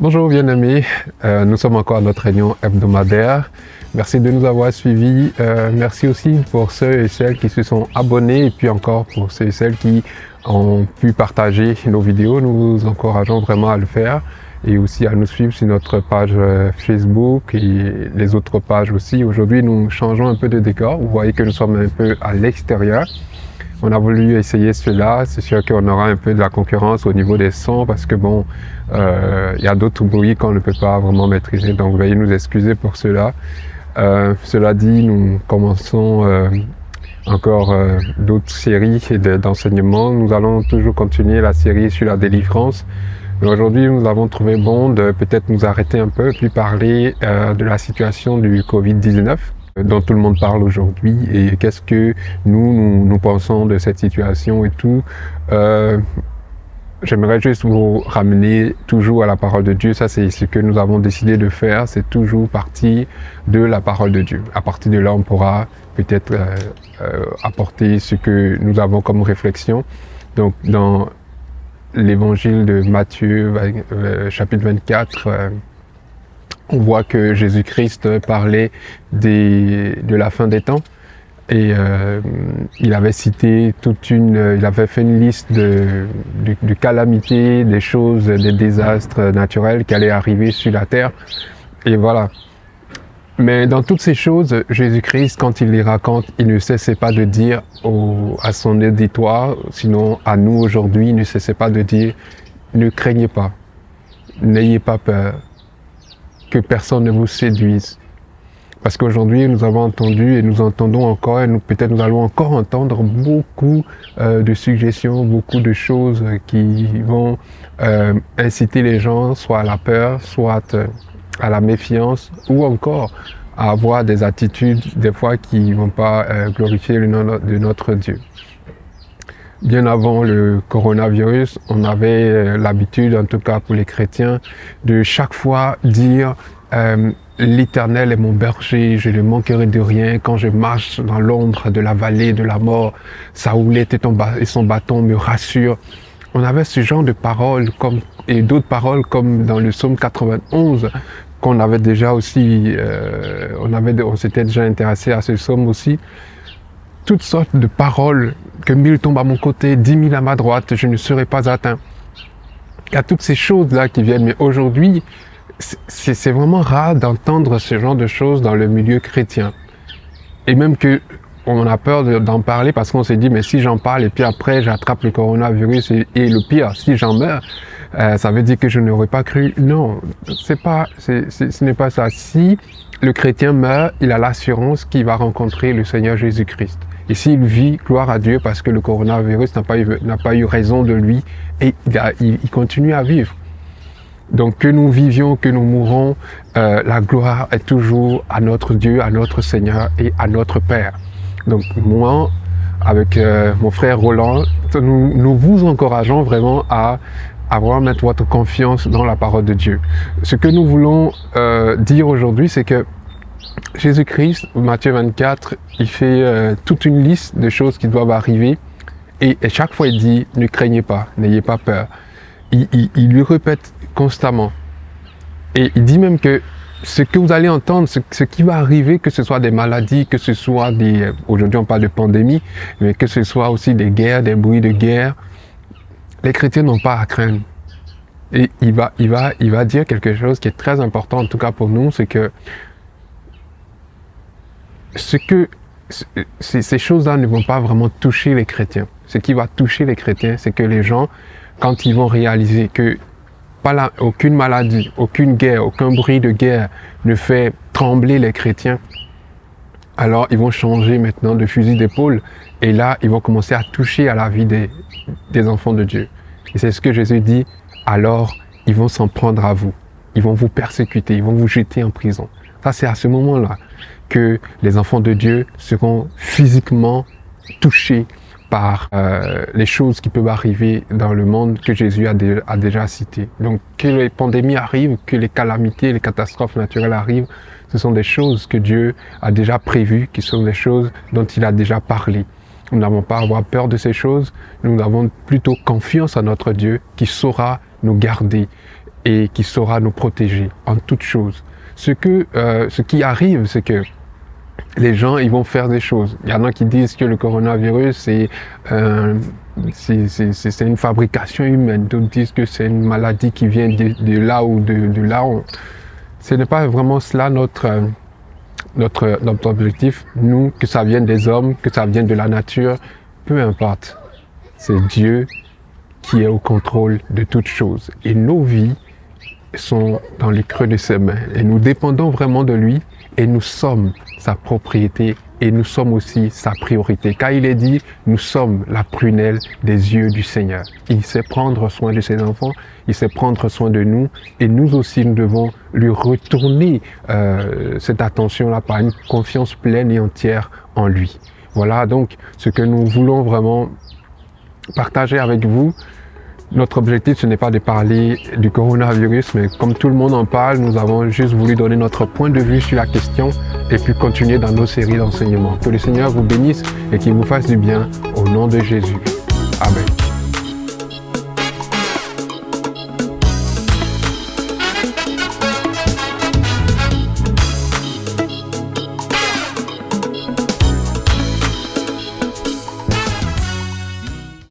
Bonjour bien-aimés, nous sommes encore à notre réunion hebdomadaire. Merci de nous avoir suivis. Merci aussi pour ceux et celles qui se sont abonnés et puis encore pour ceux et celles qui ont pu partager nos vidéos. Nous vous encourageons vraiment à le faire et aussi à nous suivre sur notre page Facebook et les autres pages aussi. Aujourd'hui, nous changeons un peu de décor. Vous voyez que nous sommes un peu à l'extérieur. On a voulu essayer cela. C'est sûr qu'on aura un peu de la concurrence au niveau des sons parce que bon, il y a d'autres bruits qu'on ne peut pas vraiment maîtriser. Donc veuillez nous excuser pour cela. Cela dit, nous commençons encore d'autres séries d'enseignements. Nous allons toujours continuer la série sur la délivrance. Mais aujourd'hui, nous avons trouvé bon de peut-être nous arrêter un peu puis parler de la situation du Covid-19. Dont tout le monde parle aujourd'hui et qu'est-ce que nous pensons de cette situation et tout. J'aimerais juste vous ramener toujours à la parole de Dieu. Ça, c'est ce que nous avons décidé de faire, c'est toujours partir de la parole de Dieu. À partir de là, on pourra peut-être apporter ce que nous avons comme réflexion. Donc, dans l'évangile de Matthieu, chapitre 24, on voit que Jésus-Christ parlait de la fin des temps et il avait cité il avait fait une liste de calamités, des choses, des désastres naturels qui allaient arriver sur la terre. Et voilà. Mais dans toutes ces choses, Jésus-Christ, quand il les raconte, il ne cessait pas de dire à son auditoire, sinon à nous aujourd'hui, il ne cessait pas de dire « Ne craignez pas, n'ayez pas peur ». Que personne ne vous séduise. Parce qu'aujourd'hui, nous avons entendu et nous entendons encore, et peut-être nous allons encore entendre beaucoup de suggestions, beaucoup de choses qui vont inciter les gens soit à la peur, soit à la méfiance, ou encore à avoir des attitudes, des fois, qui ne vont pas glorifier le nom de notre Dieu. Bien avant le coronavirus, on avait l'habitude, en tout cas pour les chrétiens, de chaque fois dire l'Éternel est mon berger, je ne manquerai de rien. Quand je marche dans l'ombre de la vallée de la mort, sa houlette et son bâton me rassurent. On avait ce genre de paroles et d'autres paroles comme dans le psaume 91 qu'on avait déjà aussi, on s'était déjà intéressé à ce psaume aussi. Toutes sortes de paroles, que 1000 tombent à mon côté, 10 000 à ma droite, je ne serai pas atteint. Il y a toutes ces choses-là qui viennent, mais aujourd'hui, c'est vraiment rare d'entendre ce genre de choses dans le milieu chrétien. Et même que on a peur d'en parler parce qu'on s'est dit, mais si j'en parle et puis après j'attrape le coronavirus et le pire, si j'en meurs, ça veut dire que je n'aurais pas cru. Non, ce n'est pas ça. Si le chrétien meurt, il a l'assurance qu'il va rencontrer le Seigneur Jésus-Christ. Et s'il vit, gloire à Dieu, parce que le coronavirus n'a pas eu raison de lui et il continue à vivre. Donc que nous vivions, que nous mourons, la gloire est toujours à notre Dieu, à notre Seigneur et à notre Père. Donc moi, avec mon frère Roland, nous vous encourageons vraiment à mettre votre confiance dans la parole de Dieu. Ce que nous voulons dire aujourd'hui, c'est que Jésus-Christ, Matthieu 24, il fait toute une liste de choses qui doivent arriver et chaque fois il dit « Ne craignez pas, n'ayez pas peur ». Il lui répète constamment. Et il dit même que ce que vous allez entendre, ce qui va arriver, que ce soit des maladies, que ce soit aujourd'hui on parle de pandémie, mais que ce soit aussi des guerres, des bruits de guerre, les chrétiens n'ont pas à craindre. Et il va dire quelque chose qui est très important, en tout cas pour nous, c'est que ces choses-là ne vont pas vraiment toucher les chrétiens. Ce qui va toucher les chrétiens, c'est que les gens, quand ils vont réaliser que aucune maladie, aucune guerre, aucun bruit de guerre ne fait trembler les chrétiens, alors ils vont changer maintenant de fusil d'épaule et là, ils vont commencer à toucher à la vie des enfants de Dieu. Et c'est ce que Jésus dit, alors ils vont s'en prendre à vous. Ils vont vous persécuter, ils vont vous jeter en prison. Ça, c'est à ce moment-là que les enfants de Dieu seront physiquement touchés par les choses qui peuvent arriver dans le monde que Jésus a déjà cité. Donc que les pandémies arrivent, que les calamités, les catastrophes naturelles arrivent, ce sont des choses que Dieu a déjà prévues, qui sont des choses dont il a déjà parlé. Nous n'avons pas à avoir peur de ces choses, nous avons plutôt confiance en notre Dieu qui saura nous garder. et qui saura nous protéger en toutes choses. Ce qui arrive, c'est que les gens, ils vont faire des choses. Il y en a qui disent que le coronavirus, c'est une fabrication humaine. D'autres disent que c'est une maladie qui vient de là ou de là. Ce n'est pas vraiment cela notre objectif. Nous, que ça vienne des hommes, que ça vienne de la nature, peu importe. C'est Dieu qui est au contrôle de toutes choses. Et nos vies sont dans les creux de ses mains. Et nous dépendons vraiment de lui et nous sommes sa propriété et nous sommes aussi sa priorité. Car il est dit, nous sommes la prunelle des yeux du Seigneur. Il sait prendre soin de ses enfants, il sait prendre soin de nous et nous aussi nous devons lui retourner cette attention-là par une confiance pleine et entière en lui. Voilà donc ce que nous voulons vraiment partager avec vous. Notre objectif, ce n'est pas de parler du coronavirus, mais comme tout le monde en parle, nous avons juste voulu donner notre point de vue sur la question et puis continuer dans nos séries d'enseignements. Que le Seigneur vous bénisse et qu'il vous fasse du bien au nom de Jésus. Amen.